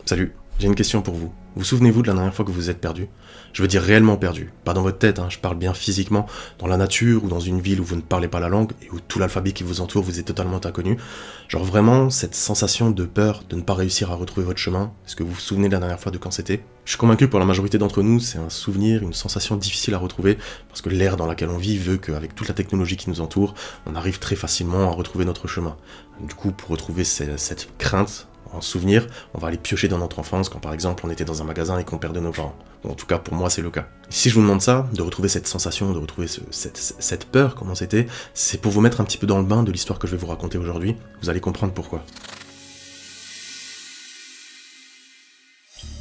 Salut, j'ai une question pour vous. Vous souvenez-vous de la dernière fois que vous êtes perdu? Je veux dire réellement perdu, pas dans votre tête, je parle bien physiquement, dans la nature ou dans une ville où vous ne parlez pas la langue et où tout l'alphabet qui vous entoure vous est totalement inconnu. Genre vraiment cette sensation de peur de ne pas réussir à retrouver votre chemin. Est-ce que vous vous souvenez de la dernière fois de quand c'était? Je suis convaincu que pour la majorité d'entre nous, c'est un souvenir, une sensation difficile à retrouver parce que l'ère dans laquelle on vit veut qu'avec toute la technologie qui nous entoure, on arrive très facilement à retrouver notre chemin. Du coup, pour retrouver cette crainte, en souvenir, on va aller piocher dans notre enfance quand par exemple on était dans un magasin et qu'on perdait nos parents. Bon, en tout cas pour moi c'est le cas. Si je vous demande ça, de retrouver cette sensation, de retrouver cette peur, comment c'était, c'est pour vous mettre un petit peu dans le bain de l'histoire que je vais vous raconter aujourd'hui. Vous allez comprendre pourquoi.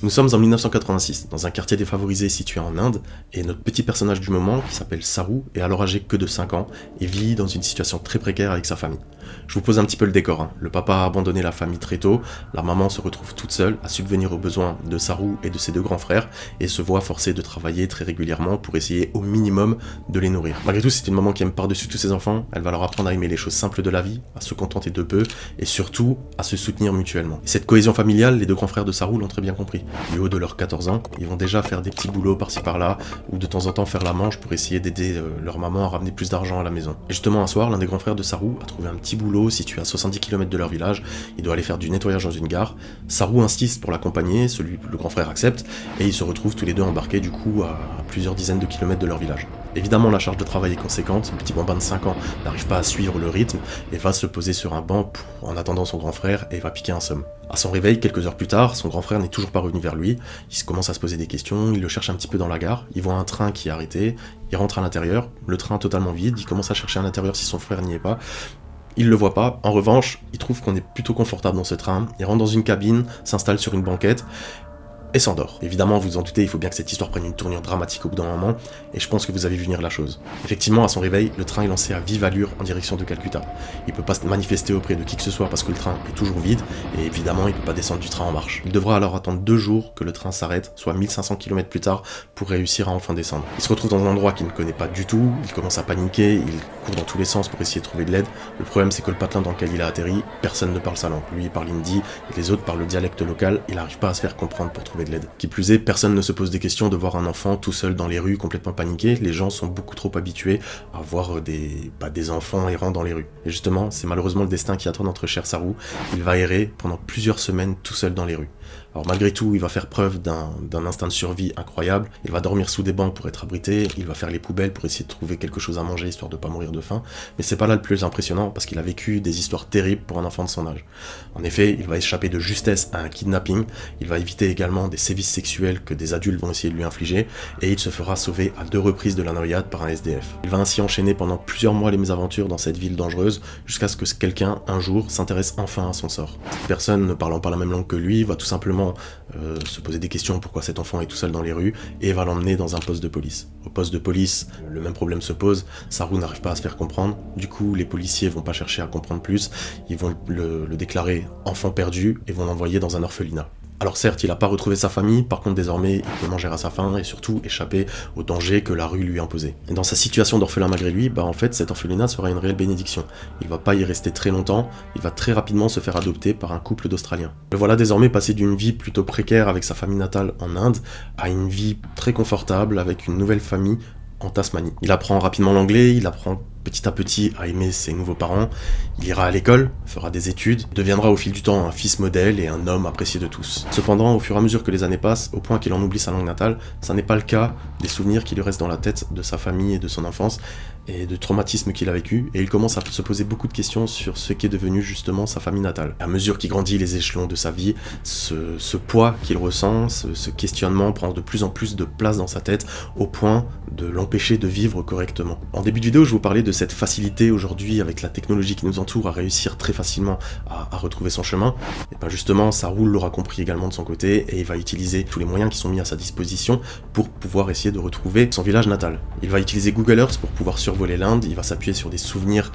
Nous sommes en 1986, dans un quartier défavorisé situé en Inde, et notre petit personnage du moment, qui s'appelle Saru, est alors âgé que de 5 ans, et vit dans une situation très précaire avec sa famille. Je vous pose un petit peu le décor. Le papa a abandonné la famille très tôt, la maman se retrouve toute seule à subvenir aux besoins de Saru et de ses deux grands frères, et se voit forcée de travailler très régulièrement pour essayer au minimum de les nourrir. Malgré tout, c'est une maman qui aime par-dessus tous ses enfants, elle va leur apprendre à aimer les choses simples de la vie, à se contenter de peu, et surtout à se soutenir mutuellement. Et cette cohésion familiale, les deux grands frères de Saru l'ont très bien compris. Du haut de leurs 14 ans, ils vont déjà faire des petits boulots par-ci par-là, ou de temps en temps faire la manche pour essayer d'aider leur maman à ramener plus d'argent à la maison. Et justement un soir, l'un des grands frères de Saru a trouvé un petit boulot situé à 70 km de leur village, il doit aller faire du nettoyage dans une gare. Saru insiste pour l'accompagner, le grand frère accepte, et ils se retrouvent tous les deux embarqués du coup à plusieurs dizaines de kilomètres de leur village. Évidemment, la charge de travail est conséquente, le petit bambin de 5 ans n'arrive pas à suivre le rythme et va se poser sur un banc en attendant son grand frère et va piquer un somme. À son réveil, quelques heures plus tard, son grand frère n'est toujours pas revenu vers lui, il commence à se poser des questions, il le cherche un petit peu dans la gare, il voit un train qui est arrêté, il rentre à l'intérieur, le train totalement vide, il commence à chercher à l'intérieur si son frère n'y est pas. Il le voit pas, en revanche, il trouve qu'on est plutôt confortable dans ce train, il rentre dans une cabine, s'installe sur une banquette, et s'endort. Évidemment, vous vous en doutez, il faut bien que cette histoire prenne une tournure dramatique au bout d'un moment, et je pense que vous avez vu venir la chose. Effectivement, à son réveil, le train est lancé à vive allure en direction de Calcutta. Il peut pas se manifester auprès de qui que ce soit parce que le train est toujours vide, et évidemment, il peut pas descendre du train en marche. Il devra alors attendre 2 jours que le train s'arrête, soit 1500 km plus tard, pour réussir à enfin descendre. Il se retrouve dans un endroit qu'il ne connaît pas du tout, il commence à paniquer, il court dans tous les sens pour essayer de trouver de l'aide. Le problème, c'est que le patelin dans lequel il a atterri, personne ne parle sa langue. Lui, il parle hindi, et les autres parlent le dialecte local, il n'arrive pas à se faire comprendre pour trouver de l'aide. Qui plus est, personne ne se pose des questions de voir un enfant tout seul dans les rues, complètement paniqué. Les gens sont beaucoup trop habitués à voir des enfants errants dans les rues. Et justement, c'est malheureusement le destin qui attend notre cher Saru. Il va errer pendant plusieurs semaines tout seul dans les rues. Alors malgré tout, il va faire preuve d'un instinct de survie incroyable, il va dormir sous des bancs pour être abrité, il va faire les poubelles pour essayer de trouver quelque chose à manger histoire de pas mourir de faim, mais c'est pas là le plus impressionnant parce qu'il a vécu des histoires terribles pour un enfant de son âge. En effet, il va échapper de justesse à un kidnapping, il va éviter également des sévices sexuels que des adultes vont essayer de lui infliger, et il se fera sauver à 2 reprises de la noyade par un SDF. Il va ainsi enchaîner pendant plusieurs mois les mésaventures dans cette ville dangereuse, jusqu'à ce que quelqu'un, un jour, s'intéresse enfin à son sort. Cette personne, ne parlant pas la même langue que lui, va tout simplement se poser des questions pourquoi cet enfant est tout seul dans les rues et va l'emmener dans un poste de police. Au poste de police, le même problème se pose, Saru n'arrive pas à se faire comprendre, du coup les policiers vont pas chercher à comprendre plus, ils vont le déclarer enfant perdu et vont l'envoyer dans un orphelinat. Alors certes, il n'a pas retrouvé sa famille, par contre désormais, il peut manger à sa faim et surtout échapper aux dangers que la rue lui imposait. Et dans sa situation d'orphelin malgré lui, en fait, cet orphelinat sera une réelle bénédiction. Il va pas y rester très longtemps, il va très rapidement se faire adopter par un couple d'Australiens. Le voilà désormais passé d'une vie plutôt précaire avec sa famille natale en Inde à une vie très confortable avec une nouvelle famille en Tasmanie. Il apprend rapidement l'anglais, il apprend petit à petit à aimer ses nouveaux parents, il ira à l'école, fera des études, deviendra au fil du temps un fils modèle et un homme apprécié de tous. Cependant, au fur et à mesure que les années passent, au point qu'il en oublie sa langue natale, ça n'est pas le cas des souvenirs qui lui restent dans la tête de sa famille et de son enfance, et de traumatismes qu'il a vécu, et il commence à se poser beaucoup de questions sur ce qu'est devenu justement sa famille natale. À mesure qu'il grandit les échelons de sa vie, ce poids qu'il ressent, ce questionnement prend de plus en plus de place dans sa tête, au point de l'empêcher de vivre correctement. En début de vidéo, je vous parlais de cette facilité aujourd'hui avec la technologie qui nous entoure à réussir très facilement à retrouver son chemin. Et bien justement, Saru l'aura compris également de son côté, et il va utiliser tous les moyens qui sont mis à sa disposition pour pouvoir essayer de retrouver son village natal. Il va utiliser Google Earth pour pouvoir survoler l'Inde, il va s'appuyer sur des souvenirs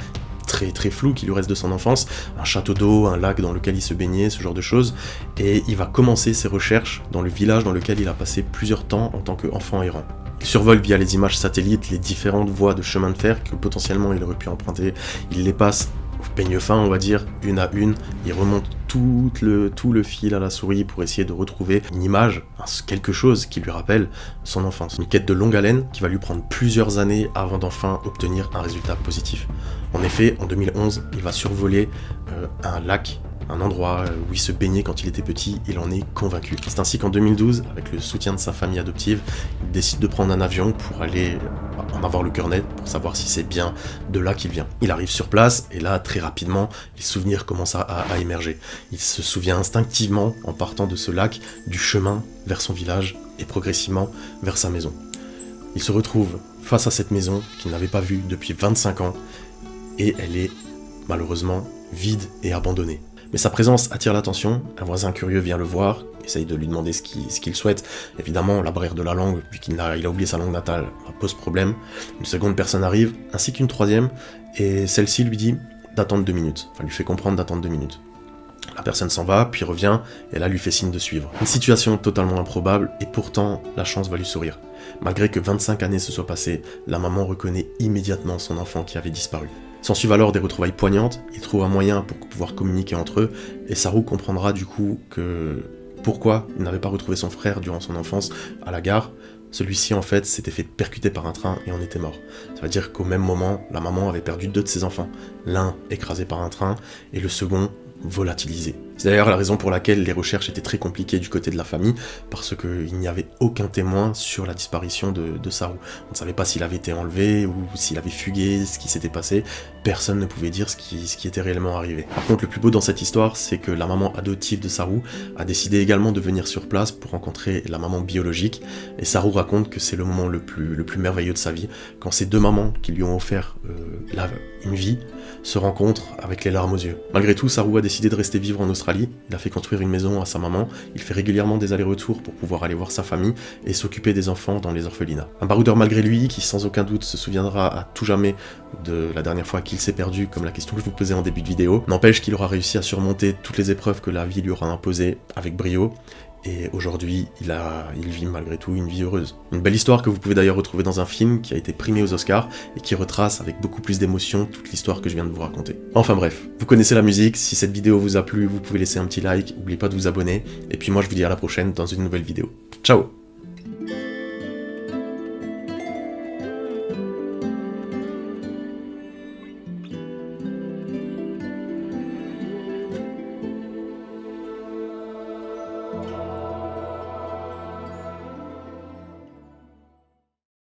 très flou qui lui reste de son enfance, un château d'eau, un lac dans lequel il se baignait, ce genre de choses, et il va commencer ses recherches dans le village dans lequel il a passé plusieurs temps en tant qu'enfant errant. Il survole via les images satellites les différentes voies de chemin de fer que potentiellement il aurait pu emprunter, il les passe au peigne fin, on va dire, une à une, il remonte tout le fil à la souris pour essayer de retrouver une image, quelque chose qui lui rappelle son enfance. Une quête de longue haleine qui va lui prendre plusieurs années avant d'enfin obtenir un résultat positif. En effet, en 2011, il va survoler un lac, un endroit où il se baignait quand il était petit, il en est convaincu. C'est ainsi qu'en 2012, avec le soutien de sa famille adoptive, il décide de prendre un avion pour aller en avoir le cœur net, pour savoir si c'est bien de là qu'il vient. Il arrive sur place, et là, très rapidement, les souvenirs commencent à émerger. Il se souvient instinctivement, en partant de ce lac, du chemin vers son village, et progressivement vers sa maison. Il se retrouve face à cette maison qu'il n'avait pas vue depuis 25 ans, et elle est malheureusement vide et abandonnée. Mais sa présence attire l'attention, un voisin curieux vient le voir, essaye de lui demander ce qu'il souhaite. Évidemment, la barrière de la langue, vu qu'il a oublié sa langue natale, pose problème. Une seconde personne arrive, ainsi qu'une troisième, et celle-ci lui dit d'attendre 2 minutes, lui fait comprendre d'attendre 2 minutes. La personne s'en va, puis revient, et là lui fait signe de suivre. Une situation totalement improbable, et pourtant la chance va lui sourire. Malgré que 25 années se soient passées, la maman reconnaît immédiatement son enfant qui avait disparu. S'ensuivent alors des retrouvailles poignantes, ils trouvent un moyen pour pouvoir communiquer entre eux, et Saru comprendra du coup que pourquoi il n'avait pas retrouvé son frère durant son enfance à la gare. Celui-ci en fait s'était fait percuter par un train et en était mort. Ça veut dire qu'au même moment, la maman avait perdu 2 de ses enfants, l'un écrasé par un train et le second volatilisé. C'est d'ailleurs la raison pour laquelle les recherches étaient très compliquées du côté de la famille, parce qu'il n'y avait aucun témoin sur la disparition de Saru. On ne savait pas s'il avait été enlevé ou s'il avait fugué, ce qui s'était passé. Personne ne pouvait dire ce qui était réellement arrivé. Par contre, le plus beau dans cette histoire, c'est que la maman adoptive de Saru a décidé également de venir sur place pour rencontrer la maman biologique, et Saru raconte que c'est le moment le plus merveilleux de sa vie, quand ces 2 mamans qui lui ont offert une vie se rencontrent avec les larmes aux yeux. Malgré tout, Saru a décidé de rester vivre en Australie, il a fait construire une maison à sa maman, il fait régulièrement des allers-retours pour pouvoir aller voir sa famille et s'occuper des enfants dans les orphelinats. Un baroudeur malgré lui, qui sans aucun doute se souviendra à tout jamais de la dernière fois qu'il s'est perdu, comme la question que je vous posais en début de vidéo, n'empêche qu'il aura réussi à surmonter toutes les épreuves que la vie lui aura imposées avec brio, et aujourd'hui, il vit malgré tout une vie heureuse. Une belle histoire que vous pouvez d'ailleurs retrouver dans un film qui a été primé aux Oscars et qui retrace avec beaucoup plus d'émotion toute l'histoire que je viens de vous raconter. Enfin bref, vous connaissez la musique, si cette vidéo vous a plu, vous pouvez laisser un petit like, n'oubliez pas de vous abonner, et puis moi je vous dis à la prochaine dans une nouvelle vidéo. Ciao!